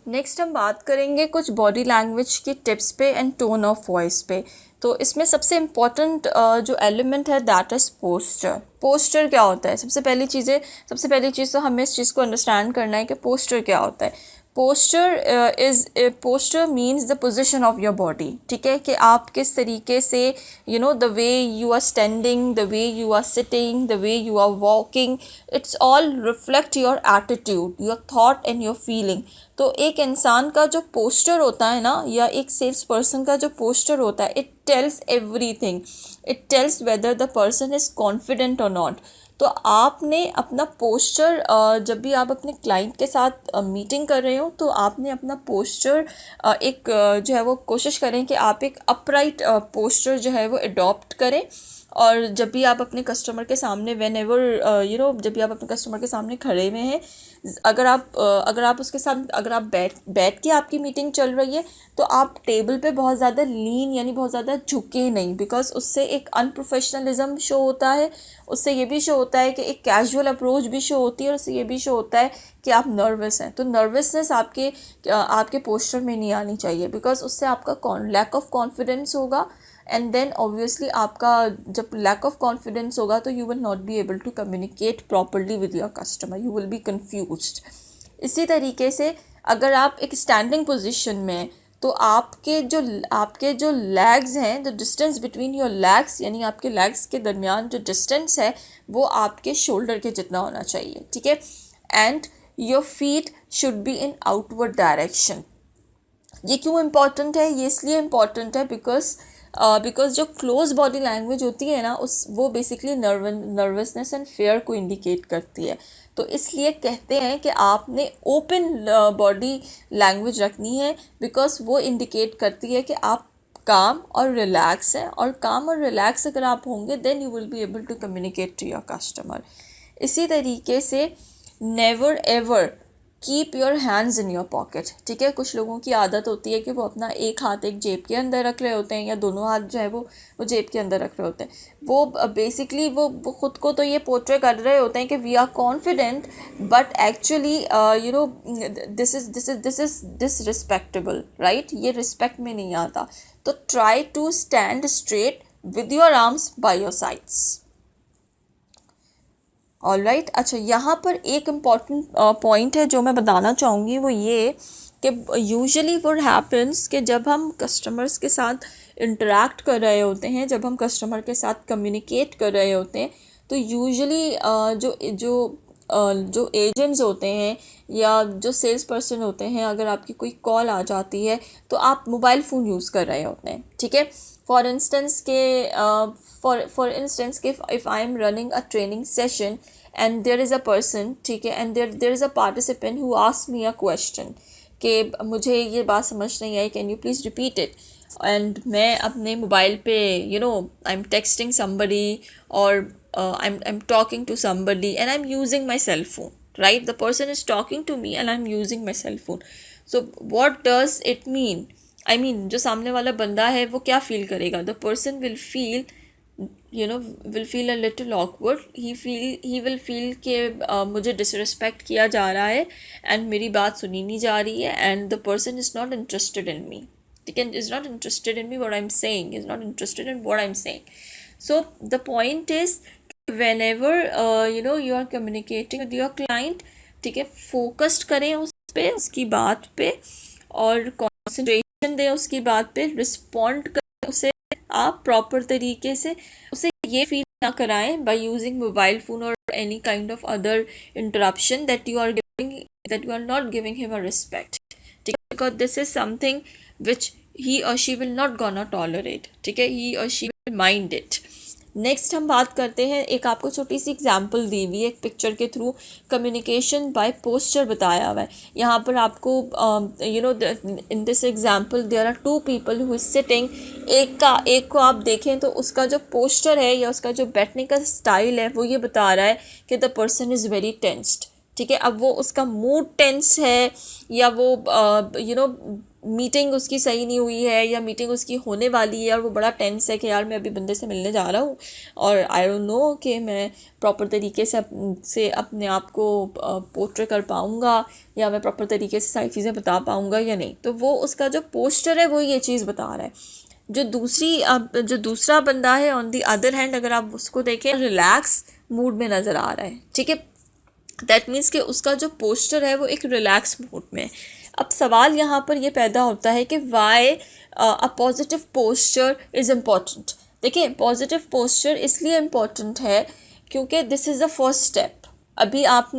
Next हम बात करेंगे कुछ बॉडी लैंग्वेज की टिप्स पे एंड टोन ऑफ वॉइस पे। तो इसमें सबसे इम्पॉर्टेंट जो एलिमेंट है दैट इज़ पोस्चर। पोस्चर क्या होता है? सबसे पहली चीज़ तो हमें इस चीज़ को अंडरस्टैंड करना है कि पोस्चर क्या होता है। Posture means the position of your body. ठीक है, कि आप किस तरीके से the way you are standing, the way you are sitting, the way you are walking, it's all reflect your attitude, your thought and your feeling. तो एक इंसान का जो पोस्चर होता है ना, या एक सेल्स पर्सन का जो पोस्चर होता है, it tells everything. It tells whether the person is confident और नॉट। तो आपने अपना पोस्चर, जब भी आप अपने क्लाइंट के साथ मीटिंग कर रहे हो, तो आपने अपना पोस्चर एक जो है वो कोशिश करें कि आप एक अपराइट पोस्चर जो है वो अडॉप्ट करें। और जब भी आप अपने कस्टमर के सामने जब भी आप अपने कस्टमर के सामने खड़े हुए हैं, अगर आप उसके साथ अगर आप बैठ के आपकी मीटिंग चल रही है, तो आप टेबल पे बहुत ज़्यादा लीन यानी बहुत ज़्यादा झुके नहीं, बिकॉज उससे एक अनप्रोफेशनलिज्म शो होता है। उससे ये भी शो होता है कि एक कैजुअल अप्रोच भी शो होती है, और उससे ये भी शो होता है कि आप नर्वस हैं। तो नर्वसनेस आपके पोस्चर में नहीं आनी चाहिए, बिकॉज उससे आपका लैक ऑफ कॉन्फिडेंस होगा। एंड देन ऑब्वियसली आपका जब लैक ऑफ कॉन्फिडेंस होगा, तो you will not be able to communicate properly with your customer, you will be confused. इसी तरीके से अगर आप एक स्टैंडिंग पोजीशन में हैं, तो आपके जो लेग्स हैं, the distance between your legs, यानी आपके लेग्स के दरमियान जो डिस्टेंस है, वो आपके शोल्डर के जितना होना चाहिए। ठीक है, and your feet should be in outward direction. ये क्यों इम्पॉर्टेंट है? ये इसलिए इम्पॉर्टेंट है बिकॉज जो क्लोज बॉडी लैंग्वेज होती है ना, वो बेसिकली नर्वसनेस एंड फेयर को इंडिकेट करती है। तो इसलिए कहते हैं कि आपने ओपन बॉडी लैंग्वेज रखनी है, बिकॉज वो इंडिकेट करती है कि आप काम और रिलैक्स हैं, और काम और रिलैक्स अगर आप होंगे, then you will be able to communicate to your customer. इसी तरीके से never ever keep your hands in your pocket. ठीक है, कुछ लोगों की आदत होती है कि वो अपना एक हाथ एक जेब के अंदर रख रहे होते हैं, या दोनों हाथ जो है वो जेब के अंदर रख रहे होते हैं। वो बेसिकली वो ख़ुद को तो ये पोर्ट्रे कर रहे होते हैं कि we are confident, but actually this is disrespectable, right? ये रिस्पेक्ट में नहीं आता। तो try to stand straight with your arms by your sides. Alright, अच्छा, यहाँ पर एक इम्पॉर्टेंट पॉइंट है जो मैं बताना चाहूँगी, वो ये कि यूजुअली व्हाट हैपन्स कि जब हम कस्टमर्स के साथ इंटरेक्ट कर रहे होते हैं, जब हम कस्टमर के साथ कम्युनिकेट कर रहे होते हैं, तो यूजुअली जो एजेंट्स होते हैं या जो सेल्स पर्सन होते हैं, अगर आपकी कोई कॉल आ जाती है, तो आप मोबाइल फ़ोन यूज़ कर रहे होते हैं। ठीक है, फॉर इंस्टेंस के if I am running a training session and there is a person, ठीक है, and there is a participant who asked me a question कि मुझे ये बात समझ नहीं आई, can you please repeat it. And मैं अपने मोबाइल पे आई एम टेक्सटिंग समबडी, और I'm talking to somebody and I'm using my cell phone, right? The person is talking to me and I'm using my cell phone. So what does it mean? I mean, जो सामने वाला बंदा है वो क्या feel करेगा? The person will feel a little awkward. He will feel कि मुझे डिसरिस्पेक्ट किया जा रहा है and मेरी बात सुनी नहीं जा रही है, and the person is not interested in me. Is not interested in me what I'm saying, is not interested in what I'm saying. So the point is, whenever you are communicating with your client, ठीक है, focused करें उस पे, उसकी बात पे, और concentration दें उसकी बात पे, रिस्पॉन्ड करें उसे आप प्रॉपर तरीके से। उसे ये फील ना कराएं by using mobile phone or any kind of other interruption that you are not giving him a respect. ठीक है, because this is something which he or she will not gonna tolerate. ठीक है, he or she will mind it. Next हम बात करते हैं, एक आपको छोटी सी एग्जांपल दी हुई है एक पिक्चर के थ्रू, कम्युनिकेशन बाय पोस्चर बताया हुआ है। यहाँ पर आपको in this example there are two people who is sitting. एक को आप देखें तो उसका जो पोस्चर है या उसका जो बैठने का स्टाइल है, वो ये बता रहा है कि the person is very tensed. ठीक है। अब वो उसका मूड टेंस है या वो मीटिंग उसकी सही नहीं हुई है या मीटिंग उसकी होने वाली है और वो बड़ा टेंस है कि यार मैं अभी बंदे से मिलने जा रहा हूँ और आई डोंट नो कि मैं प्रॉपर तरीके से अपने आप को पोर्ट्रे कर पाऊँगा या मैं प्रॉपर तरीके से सारी चीज़ें बता पाऊँगा या नहीं। तो वो उसका जो पोस्टर है वो ये चीज़ बता रहा है। जो दूसरा बंदा है ऑन दी अदर हैंड, अगर आप उसको देखें, रिलैक्स मूड में नज़र आ रहा है, ठीक है। दैट मीन्स कि उसका जो पोस्टर है वो एक रिलैक्स मूड में है। अब सवाल यहाँ पर ये पैदा होता है कि why a positive posture is important. देखिए, पॉजिटिव पोस्चर इसलिए इम्पॉर्टेंट है क्योंकि this is the first step. अभी आप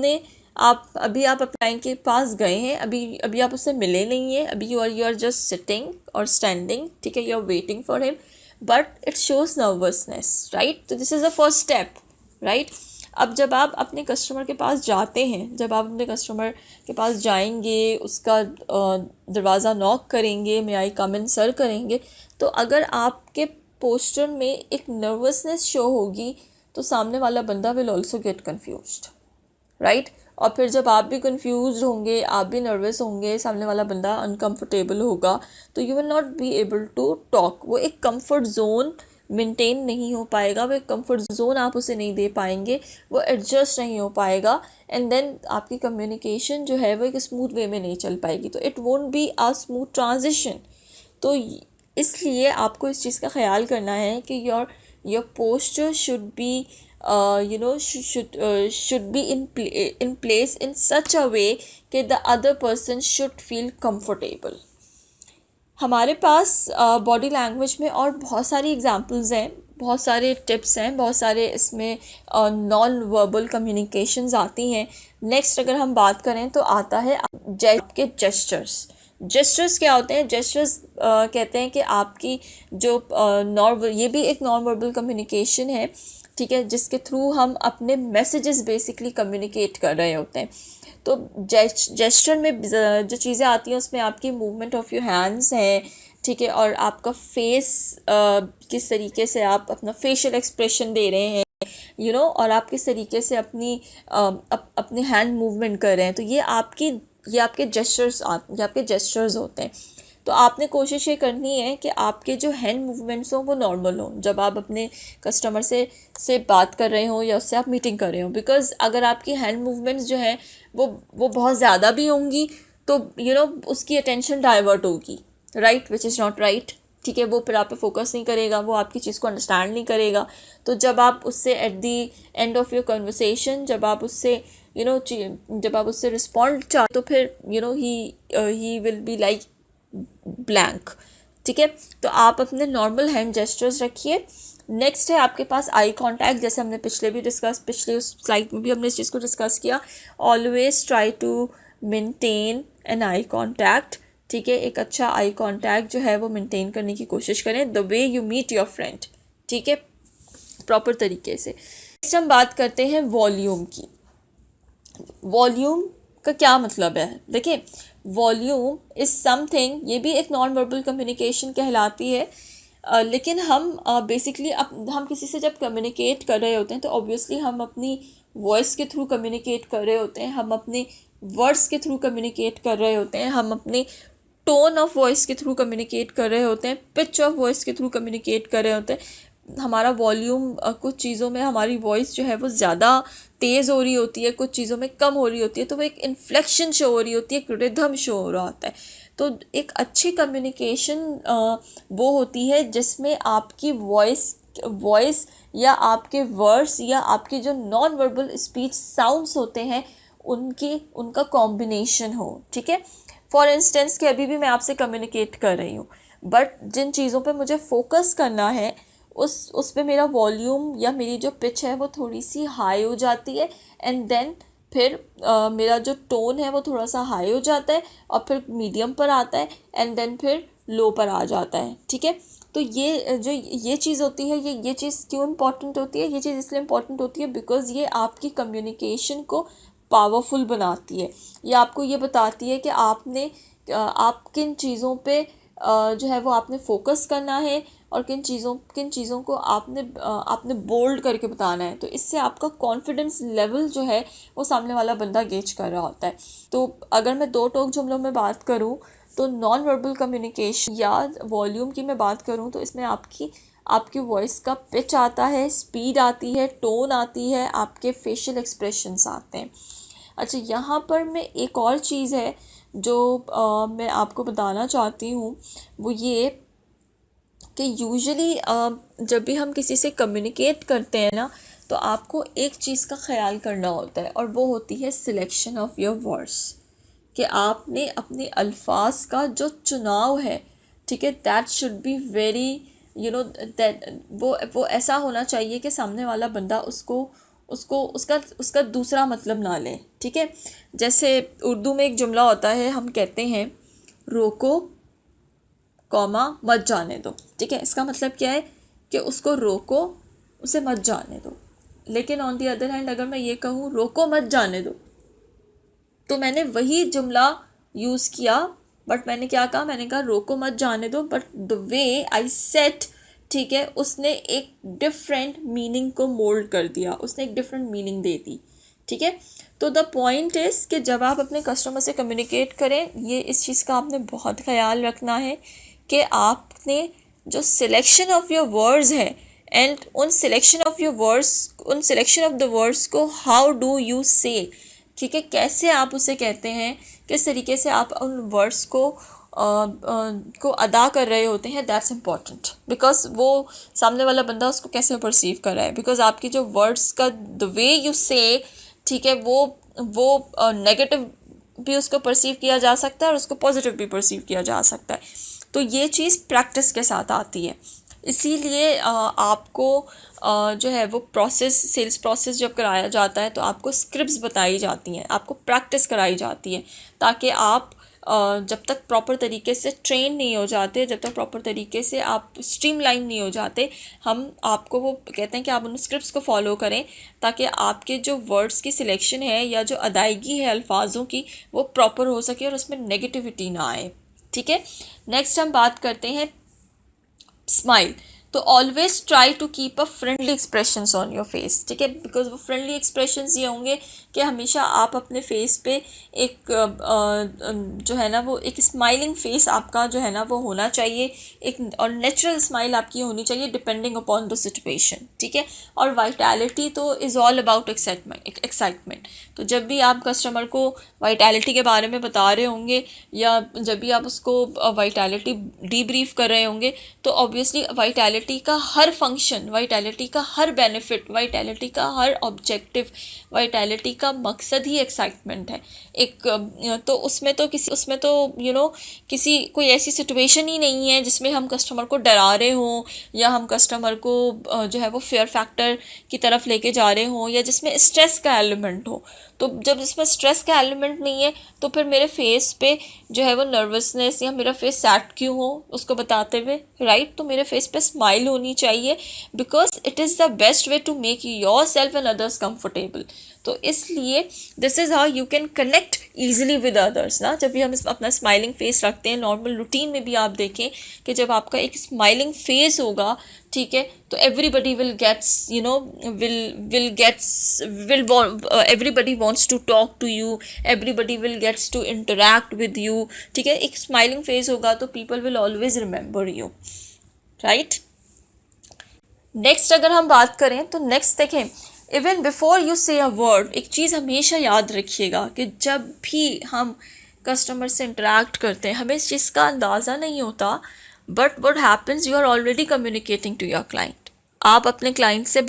क्लाइंट के पास गए हैं, अभी आप उससे मिले नहीं हैं, अभी you are just sitting or standing, ठीक है, you are waiting for him, but it shows nervousness, right. तो this is the first step, right. अब जब आप अपने कस्टमर के पास जाते हैं, जब आप अपने कस्टमर के पास जाएंगे, उसका दरवाज़ा नॉक करेंगे, मे आई कम इन सर करेंगे, तो अगर आपके पोस्टर में एक नर्वसनेस शो होगी तो सामने वाला बंदा will also get confused, right. और फिर जब आप भी कंफ्यूज होंगे, आप भी नर्वस होंगे, सामने वाला बंदा अनकंफर्टेबल होगा, तो you will not be able to talk. वो एक कंफर्ट जोन मेंटेन नहीं हो पाएगा, वो एक कंफर्ट जोन आप उसे नहीं दे पाएंगे, वो एडजस्ट नहीं हो पाएगा, एंड देन आपकी कम्युनिकेशन जो है वो एक स्मूथ वे में नहीं चल पाएगी, तो it won't be a smooth transition. तो इसलिए आपको इस चीज़ का ख्याल करना है कि your posture should be should be in place in such a way कि the other person should feel comfortable। हमारे पास बॉडी लैंग्वेज में और बहुत सारी एग्जांपल्स हैं, बहुत सारे टिप्स हैं, बहुत सारे इसमें नॉन वर्बल कम्युनिकेशंस आती हैं। नेक्स्ट अगर हम बात करें तो आता है आपके जेस्चर्स क्या होते हैं? जेस्चर्स कहते हैं कि आपकी जो ये भी एक नॉन वर्बल कम्युनिकेशन है, ठीक है, जिसके थ्रू हम अपने मैसेजेस बेसिकली कम्युनिकेट कर रहे होते हैं। तो जेस्चर में जो चीज़ें आती हैं उसमें आपकी मूवमेंट ऑफ योर हैंड्स हैं, ठीक है, और आपका फेस किस तरीके से आप अपना फेशियल एक्सप्रेशन दे रहे हैं, और आप किस तरीके से अपने हैंड मूवमेंट कर रहे हैं। तो ये आपके जेस्चर्स होते हैं। तो आपने कोशिश ये करनी है कि आपके जो हैंड मूवमेंट्स हों वो नॉर्मल हों जब आप अपने कस्टमर से बात कर रहे हो या उससे आप मीटिंग कर रहे हो। बिकॉज़ अगर आपकी हैंड मूवमेंट्स जो हैं वो बहुत ज़्यादा भी होंगी तो उसकी अटेंशन डाइवर्ट होगी, right, which is not right, ठीक है। वो फिर आप पे फोकस नहीं करेगा, वो आपकी चीज़ को अंडरस्टैंड नहीं करेगा। तो जब आप उससे at the end of your conversation जब आप उससे रिस्पॉन्ड चाहे तो फिर he will be like blank, ठीक है। तो आप अपने नॉर्मल हैंड जेस्चर्स रखिए। नेक्स्ट है आपके पास आई कांटेक्ट। जैसे हमने पिछले उस स्लाइड में भी हमने इस चीज़ को डिस्कस किया। Always try to maintain an eye contact, ठीक है। एक अच्छा आई कांटेक्ट जो है वो मेंटेन करने की कोशिश करें the way you meet your friend, ठीक है, प्रॉपर तरीके से। नेक्स्ट हम बात करते हैं वॉल्यूम की। वॉल्यूम का क्या मतलब है? देखिए, वॉल्यूम इज़ समथिंग, ये भी एक नॉन वर्बल कम्युनिकेशन कहलाती है। लेकिन हम बेसिकली हम किसी से जब कम्युनिकेट कर रहे होते हैं तो ऑब्वियसली हम अपनी वॉइस के थ्रू कम्युनिकेट कर रहे होते हैं, हम अपने वर्ड्स के थ्रू कम्युनिकेट कर रहे होते हैं, हम अपने टोन ऑफ वॉइस के थ्रू कम्युनिकेट कर रहे होते हैं, पिच ऑफ वॉइस के थ्रू कम्युनिकेट कर रहे होते हैं। हमारा वॉल्यूम कुछ चीज़ों में हमारी वॉइस जो है वो ज़्यादा तेज़ हो रही होती है, कुछ चीज़ों में कम हो रही होती है, तो वो एक इन्फ्लेक्शन शो हो रही होती है, एक रिदम शो हो रहा होता है। तो एक अच्छी कम्युनिकेशन वो होती है जिसमें आपकी वॉइस या आपके वर्ड्स या आपके जो नॉन वर्बल स्पीच साउंड्स होते हैं उनका कॉम्बिनेशन हो, ठीक है। फॉर इंस्टेंस कि अभी भी मैं आपसे कम्युनिकेट कर रही हूँ, बट जिन चीज़ों पे मुझे फोकस करना है उस पे मेरा वॉल्यूम या मेरी जो पिच है वो थोड़ी सी हाई हो जाती है, एंड देन फिर मेरा जो टोन है वो थोड़ा सा हाई हो जाता है और फिर मीडियम पर आता है, एंड देन फिर लो पर आ जाता है, ठीक है। तो ये चीज़ होती है, ये चीज़ क्यों इम्पॉर्टेंट होती है? ये चीज़ इसलिए इम्पॉर्टेंट होती है बिकॉज़ ये आपकी कम्युनिकेशन को पावरफुल बनाती है। ये आपको ये बताती है कि आप किन चीज़ों पे जो है वो आपने फोकस करना है, और किन चीज़ों को आपने बोल्ड करके बताना है। तो इससे आपका कॉन्फिडेंस लेवल जो है वो सामने वाला बंदा गेज कर रहा होता है। तो अगर मैं 2 टोक जुमलों में बात करूँ तो नॉन वर्बल कम्युनिकेशन या वॉल्यूम की मैं बात करूँ तो इसमें आपकी वॉइस का पिच आता है, स्पीड आती है, टोन आती है, आपके फेशियल एक्सप्रेशंस आते हैं। अच्छा, यहाँ पर मैं एक और चीज़ है जो मैं आपको बताना चाहती हूँ, वो ये कि यूजुअली जब भी हम किसी से कम्युनिकेट करते हैं ना, तो आपको एक चीज़ का ख्याल करना होता है और वो होती है सिलेक्शन ऑफ योर वर्ड्स, कि आपने अपने अल्फाज का जो चुनाव है, ठीक है, that should be very that वो ऐसा होना चाहिए कि सामने वाला बंदा उसका दूसरा मतलब ना ले। ठीक है, जैसे उर्दू में एक जुमला होता है, हम कहते हैं रोको कॉमा मत जाने दो। ठीक है, इसका मतलब क्या है कि उसको रोको, उसे मत जाने दो। लेकिन ऑन दी अदर हैंड अगर मैं ये कहूँ रोको मत जाने दो, तो मैंने वही जुमला यूज़ किया, बट मैंने क्या कहा, मैंने कहा रोको मत जाने दो, but the way I set, ठीक है, उसने एक डिफरेंट मीनिंग को मोल्ड कर दिया, उसने एक डिफरेंट मीनिंग दे दी। ठीक है, तो द पॉइंट इज़ कि जब आप अपने कस्टमर से कम्युनिकेट करें, ये इस चीज़ का आपने बहुत ख्याल रखना है कि आपने जो सिलेक्शन ऑफ योर वर्ड्स है, एंड उन सिलेक्शन ऑफ द वर्ड्स को हाउ डू यू से, ठीक है, कैसे आप उसे कहते हैं, किस तरीके से आप उन वर्ड्स को अदा कर रहे होते हैं, दैट्स इम्पॉर्टेंट। बिकॉज वो सामने वाला बंदा उसको कैसे परसीव कर रहा है, बिकॉज आपकी जो वर्ड्स का द वे यू से, ठीक है, वो नेगेटिव भी उसको परसीव किया जा सकता है और उसको पॉजिटिव भी परसीव किया जा सकता है। तो ये चीज़ प्रैक्टिस के साथ आती है। इसीलिए आपको जो है वो सेल्स प्रोसेस जब कराया जाता है तो आपको स्क्रिप्ट्स बताई जाती हैं, आपको प्रैक्टिस कराई जाती है, ताकि आप जब तक प्रॉपर तरीके से ट्रेन नहीं हो जाते, जब तक प्रॉपर तरीके से आप स्ट्रीमलाइन नहीं हो जाते, हम आपको वो कहते हैं कि आप उन स्क्रिप्ट्स को फॉलो करें, ताकि आपके जो वर्ड्स की सिलेक्शन है या जो अदायगी है अल्फाजों की, वो प्रॉपर हो सके और उसमें नेगेटिविटी ना आए। ठीक है, नेक्स्ट हम बात करते हैं स्माइल। तो always try to keep a friendly expressions on your face. ठीक है, बिकॉज वो फ्रेंडली एक्सप्रेशंस ये होंगे कि हमेशा आप अपने फेस पे एक जो है ना वो एक स्माइलिंग फेस आपका जो है ना वो होना चाहिए, एक और नेचुरल स्माइल आपकी होनी चाहिए डिपेंडिंग अपॉन द सिचुएशन। ठीक है, और वाइटैलिटी तो इज़ ऑल अबाउट एक्साइटमेंट। तो जब भी आप कस्टमर को वाइटैलिटी के बारे में बता रहे होंगे या जब भी आप उसको वाइटैलिटी डीब्रीफ कर रहे होंगे, तो ऑब्वियसली वाइटैलिटी का हर फंक्शन, वाइटैलिटी का हर बेनिफिट, वाइटैलिटी का हर ऑब्जेक्टिव, वाइटैलिटी का मकसद ही एक्साइटमेंट है। तो उसमें तो किसी कोई ऐसी सिचुएशन ही नहीं है जिसमें हम कस्टमर को डरा रहे हों या हम कस्टमर को जो है वो फेयर फैक्टर की तरफ लेके जा रहे हों या जिसमें स्ट्रेस का एलिमेंट हो। तो जब इसमें स्ट्रेस का एलिमेंट नहीं है तो फिर मेरे फेस पे जो है वो नर्वसनेस या मेरा फेस सैड क्यों हो उसको बताते हुए, राइट। तो मेरे फेस पे स्माइल होनी चाहिए, because it is the best way to make yourself and others comfortable. तो इसलिए this is how you can connect easily with others ना। जब भी हम अपना स्माइलिंग फेस रखते हैं, नॉर्मल रूटीन में भी आप देखें कि जब आपका एक स्माइलिंग फेस होगा, ठीक है, तो everybody will gets everybody wants to talk to you, everybody will gets to interact with you. ठीक है, एक स्माइलिंग फेस होगा तो people will always remember you, right. Next अगर हम बात करें तो नेक्स्ट देखें, इवन बिफोर यू से अ वर्ड, एक चीज़ हमेशा याद रखिएगा कि जब भी हम कस्टमर से इंटरेक्ट करते हैं हमें इस चीज़ का अंदाज़ा नहीं होता, but what happens, you are already communicating to your client. आप अपने क्लाइंट से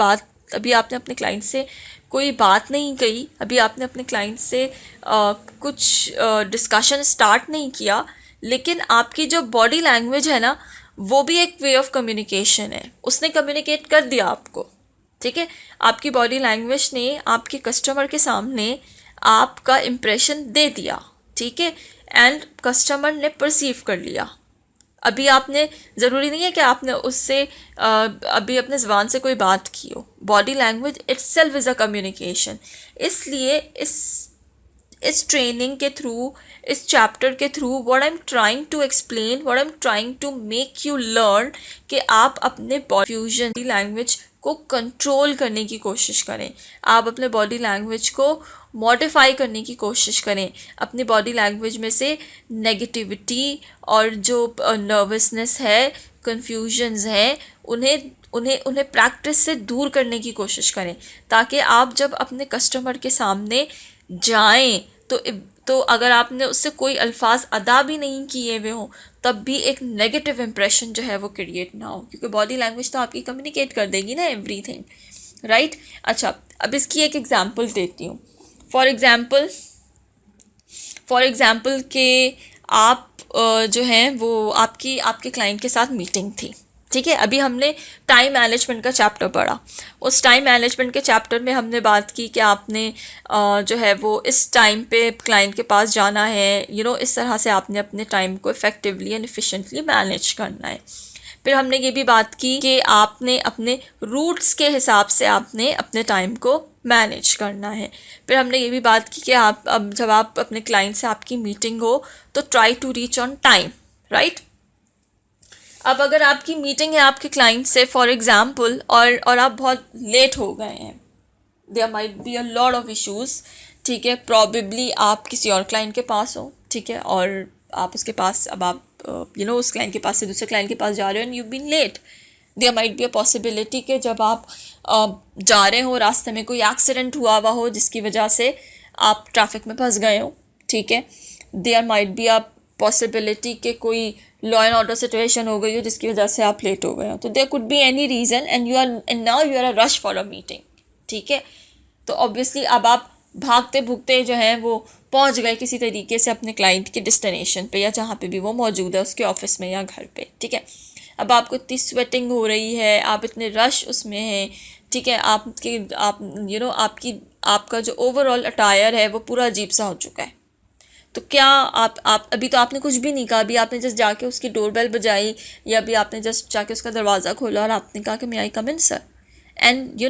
अभी आपने अपने क्लाइंट से कोई बात नहीं कही, अभी आपने अपने क्लाइंट से कुछ डिस्कशन स्टार्ट नहीं किया, लेकिन आपकी जो बॉडी लैंग्वेज है ना वो भी एक वे ऑफ कम्युनिकेशन है, उसने कम्युनिकेट कर दिया आपको। ठीक है, आपकी बॉडी लैंग्वेज ने आपके कस्टमर के सामने आपका इम्प्रेशन दे दिया, ठीक है, एंड कस्टमर ने परसीव कर लिया। अभी आपने ज़रूरी नहीं है कि आपने उससे अभी अपने ज़बान से कोई बात की हो, body language itself is a communication. इसलिए इस ट्रेनिंग के थ्रू, इस चैप्टर के through what I am trying to explain, what I am trying to make you learn कि आप अपने फ्यूजन लैंग्वेज को कंट्रोल करने की कोशिश करें, आप अपने बॉडी लैंग्वेज को मॉडिफाई करने की कोशिश करें, अपनी बॉडी लैंग्वेज में से नेगेटिविटी और जो नर्वसनेस है, कन्फ्यूजन्स हैं, उन्हें उन्हें उन्हें प्रैक्टिस से दूर करने की कोशिश करें, ताकि आप जब अपने कस्टमर के सामने जाएं तो अगर आपने उससे कोई अल्फाज अदा भी नहीं किए हुए हों तब भी एक नेगेटिव इम्प्रेशन जो है वो क्रिएट ना हो, क्योंकि बॉडी लैंग्वेज तो आपकी कम्युनिकेट कर देगी ना एवरीथिंग, राइट। अच्छा, अब इसकी एक एग्जांपल देती हूँ। फॉर एग्जांपल के आप जो हैं वो आपके क्लाइंट के साथ मीटिंग थी, ठीक है। अभी हमने टाइम मैनेजमेंट का चैप्टर पढ़ा, उस टाइम मैनेजमेंट के चैप्टर में हमने बात की कि आपने जो है वो इस टाइम पे क्लाइंट के पास जाना है, इस तरह से आपने अपने टाइम को इफ़ेक्टिवली एंड एफिशिएंटली मैनेज करना है। फिर हमने ये भी बात की कि आपने अपने रूट्स के हिसाब से आपने अपने टाइम को मैनेज करना है। फिर हमने ये भी बात की कि अब जब आप अपने क्लाइंट से आपकी मीटिंग हो तो try to reach on time, right. अब अगर आपकी मीटिंग है आपके क्लाइंट से फॉर एग्जांपल और आप बहुत लेट हो गए हैं, there might be a lot of issues, ठीक है। प्रॉबेबली आप किसी और क्लाइंट के पास हो, ठीक है, और आप उसके पास, अब आप उस क्लाइंट के पास से दूसरे क्लाइंट के पास जा रहे हो and you been late. There might be a possibility कि जब आप जा रहे हो रास्ते में कोई एक्सीडेंट हुआ हो जिसकी वजह से आप ट्रैफिक में फंस गए हो, ठीक है। There might be a possibility कि कोई लॉ एंड ऑर्डर सिचुएशन हो गई हो जिसकी वजह से आप लेट हो गए हो। तो there could be any reason and now you are a rush for a meeting, ठीक है। तो ऑब्वियसली अब आप भागते भुगते जो हैं वो पहुंच गए किसी तरीके से अपने क्लाइंट के डेस्टिनेशन पे या जहाँ पे भी वो मौजूद है, उसके ऑफिस में या घर पे, ठीक है। अब आपको इतनी स्वेटिंग हो रही है, आप इतने रश उसमें हैं, ठीक है। आपका जो ओवरऑल अटायर है वो पूरा अजीब सा हो चुका है। तो क्या आप अभी तो आपने कुछ भी नहीं कहा, अभी आपने जस्ट जाके उसकी डोरबेल बजाई या अभी आपने जस्ट जाके उसका दरवाज़ा खोला और आपने कहा कि मे आई कम इन सर, एंड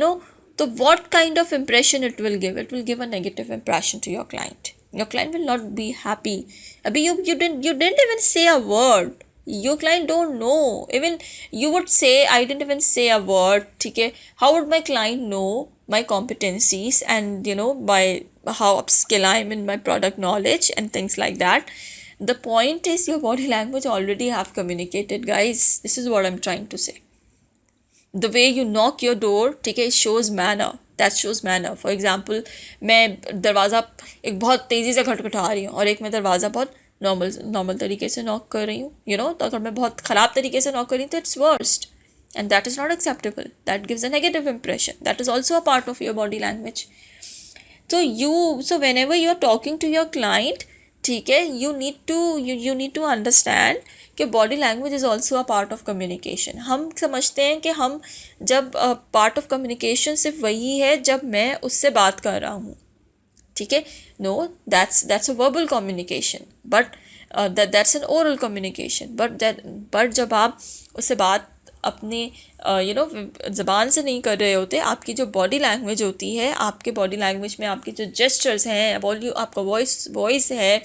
तो what kind of impression it will give? It will give a negative impression to your client. Your client will not be happy. Abhi you didn't even say a word. Your client don't know. Even you would say I didn't even say a word. ठीक है? How would my client know my competencies and by how upskill I am in my product knowledge and things like that? The point is your body language already have communicated, guys. This is what I'm trying to say. The way you knock your door, ठीक है, shows manner, that shows manner. For example, मैं दरवाज़ा एक बहुत तेज़ी से खटखटा रही हूँ और एक मैं दरवाज़ा बहुत नॉर्मल तरीके से नॉक कर रही हूँ, तो अगर मैं बहुत ख़राब तरीके से नॉक कर रही हूँ तो its worst and that is not acceptable. That gives a negative impression. That is also a part of your body language. So whenever you are talking to your client, ठीक है, you need to understand कि body language is also a part of communication. हम समझते हैं कि हम जब part of communication सिर्फ वही है जब मैं उससे बात कर रहा हूँ, ठीक है। No, that's a verbal communication, but that's an oral communication. But जब आप उससे बात अपनी ज़बान से नहीं कर रहे होते, आपकी जो बॉडी लैंग्वेज होती है, आपके बॉडी लैंग्वेज में आपके जो जेस्चर्स हैं, आपका वॉइस है,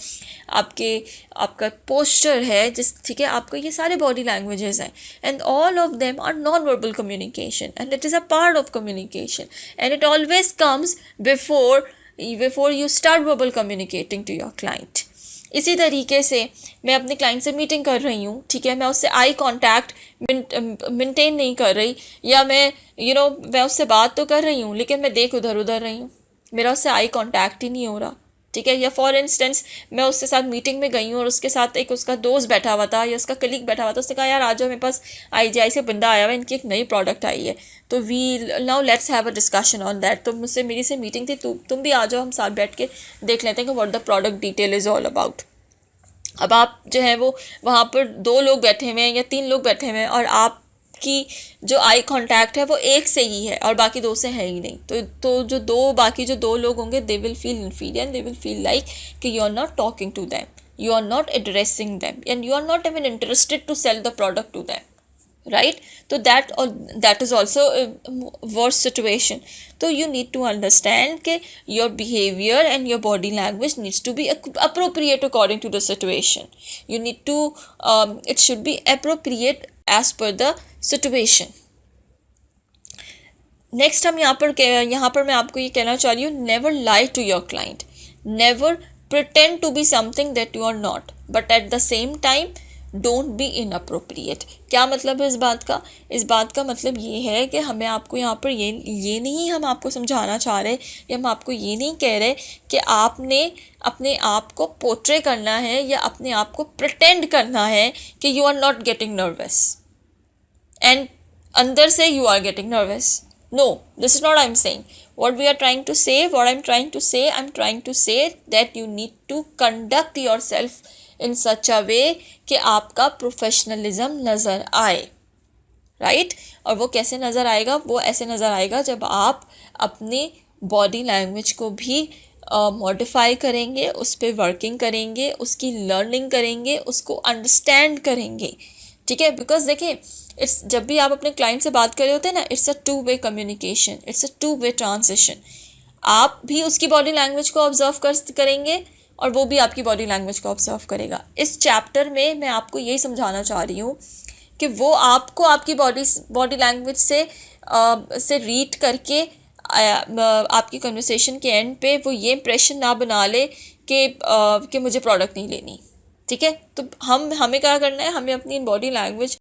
आपका पोस्चर है, ठीक है, आपका ये सारे बॉडी लैंग्वेजेस हैं, and all of them are non verbal communication and it is a part of communication and it always comes before you start verbal communicating to your client. इसी तरीके से मैं अपने क्लाइंट से मीटिंग कर रही हूँ, ठीक है, मैं उससे आई कांटेक्ट मेंटेन नहीं कर रही, या मैं उससे बात तो कर रही हूँ लेकिन मैं देख उधर रही हूँ, मेरा उससे आई कांटेक्ट ही नहीं हो रहा, ठीक है। या फॉर इंस्टेंस मैं उसके साथ मीटिंग में गई हूँ और उसके साथ एक उसका दोस्त बैठा हुआ था या उसका कलीग बैठा हुआ था, उसने कहा यार आ जाओ, मेरे पास IGI से बंदा आया हुआ है, इनकी एक नई प्रोडक्ट आई है, तो now let's have a discussion on that. तो मुझसे मेरी से मीटिंग थी, तुम भी आ जाओ, हम साथ बैठ के देख लेते हैं कि what the product detail is all about. अब आप जो है वो वहाँ पर 2 लोग बैठे हुए हैं या 3 लोग बैठे हुए हैं और आपकी जो आई कांटेक्ट है वो एक से ही है और बाकी 2 से है ही नहीं, तो बाकी जो 2 लोग होंगे they will feel inferior, they will feel like कि you are not talking to them, you are not addressing them and you are not even interested to sell the product to them, right? So that is also a worse situation. So you need to understand that your behavior and your body language needs to be appropriate according to the situation. You need to it should be appropriate as per the situation. Next हम यहाँ पर मैं आपको ये कहना चाह रही हूँ, never lie to your client, never pretend to be something that you are not, but at the same time don't be inappropriate. क्या मतलब है इस बात का? इस बात का मतलब ये है कि हमें आपको यहाँ पर ये नहीं हम आपको समझाना चाह रहे या हम आपको ये नहीं कह रहे कि आपने अपने आप को पोर्ट्रे करना है या अपने आप को प्रिटेंड करना है कि you are not getting nervous and अंदर से you are getting nervous. No, this is not I'm saying. What I'm trying to say that you need to conduct yourself in such a way कि आपका professionalism नज़र आए, right? और वो कैसे नज़र आएगा? वो ऐसे नज़र आएगा जब आप अपने बॉडी लैंग्वेज को भी मॉडिफाई करेंगे, उस पर वर्किंग करेंगे, उसकी लर्निंग करेंगे, उसको अंडरस्टैंड करेंगे, ठीक है? बिकॉज देखिए, इट्स जब भी आप अपने क्लाइंट से बात कर रहे होते हैं ना, it's a two way communication, it's a two way transition. आप भी उसकी बॉडी लैंग्वेज को ऑब्जर्व करेंगे और वो भी आपकी बॉडी लैंग्वेज को ऑब्जर्व करेगा. इस चैप्टर में मैं आपको यही समझाना चाह रही हूँ कि वो आपको आपकी बॉडी लैंग्वेज से रीड करके आपकी कन्वर्सेशन के एंड पे वो ये इम्प्रेशन ना बना ले कि मुझे प्रोडक्ट नहीं लेनी, ठीक है? तो हमें क्या करना है, हमें अपनी बॉडी लैंग्वेज